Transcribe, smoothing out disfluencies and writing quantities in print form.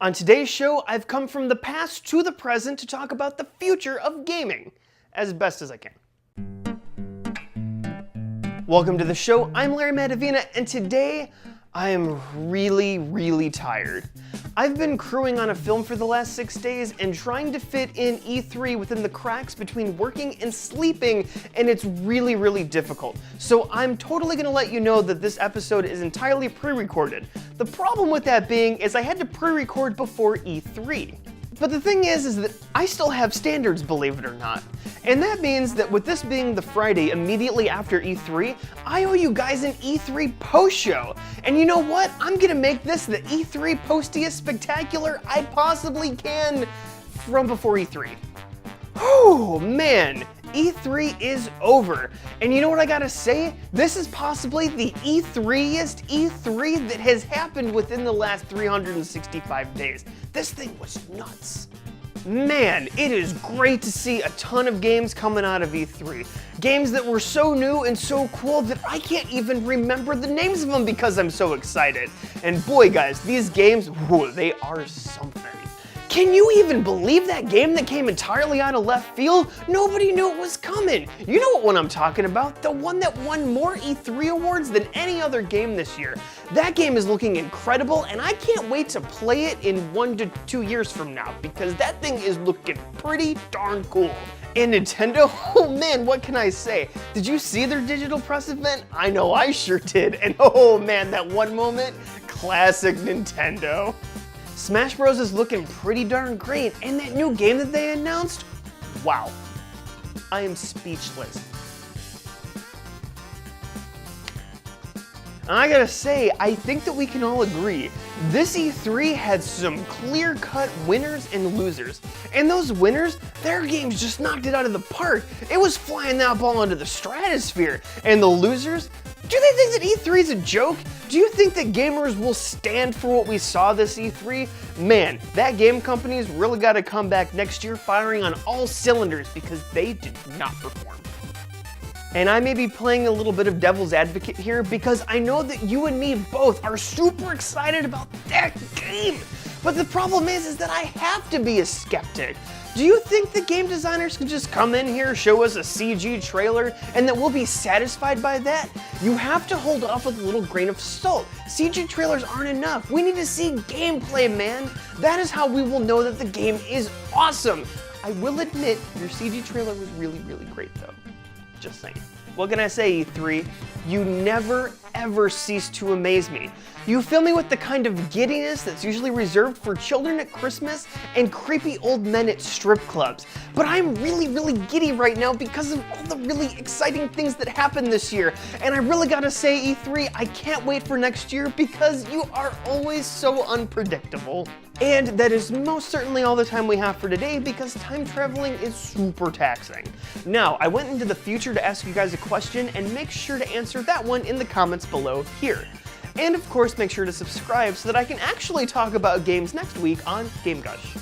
On today's show, I've come from the past to the present to talk about the future of gaming, as best as I can. Welcome to the show, I'm Larry Madavina, and today I am really tired. I've been crewing on a film for the last 6 days and trying to fit in E3 within the cracks between working and sleeping, and it's really difficult. So I'm totally gonna let you know that this episode is entirely pre-recorded. The problem with that being is I had to pre-record before E3. But the thing is that I still have standards, believe it or not. And that means that with this being the Friday immediately after E3, I owe you guys an E3 post show. And you know what? I'm gonna make this the E3 postiest spectacular I possibly can from before E3. Oh man, E3 is over. And you know what I gotta say? This is possibly the E3-iest E3 that has happened within the last 365 days. This thing was nuts. Man, it is great to see a ton of games coming out of E3. Games that were so new and so cool that I can't even remember the names of them because I'm so excited. And boy guys, these games, whoa, they are something. Can you even believe that game that came entirely out of left field? Nobody knew it was coming. You know what one I'm talking about? The one that won more E3 awards than any other game this year. That game is looking incredible, and I can't wait to play it in 1 to 2 years from now because that thing is looking pretty darn cool. And Nintendo, oh man, what can I say? Did you see their digital press event? I know I sure did, and oh man, that one moment, classic Nintendo. Smash Bros is looking pretty darn great, and that new game that they announced, wow, I am speechless. And I gotta say, I think that we can all agree, this E3 had some clear-cut winners and losers. And those winners, their games just knocked it out of the park. It was flying that ball into the stratosphere. And the losers, do they think that E3 is a joke? Do you think that gamers will stand for what we saw this E3? Man, that game company's really gotta come back next year firing on all cylinders because they did not perform. And I may be playing a little bit of devil's advocate here because I know that you and me both are super excited about that game. But the problem is that I have to be a skeptic. Do you think the game designers can just come in here, show us a CG trailer, and that we'll be satisfied by that? You have to hold off with a little grain of salt. CG trailers aren't enough. We need to see gameplay, man. That is how we will know that the game is awesome. I will admit, your CG trailer was really great though. Just saying. What can I say, E3? You never ever cease to amaze me. You fill me with the kind of giddiness that's usually reserved for children at Christmas and creepy old men at strip clubs. But I'm really giddy right now because of all the really exciting things that happened this year. And I really gotta say, E3, I can't wait for next year because you are always so unpredictable. And that is most certainly all the time we have for today because time traveling is super taxing. Now, I went into the future to ask you guys a question and make sure to answer that one in the comments below here. And of course, make sure to subscribe so that I can actually talk about games next week on Game Gush.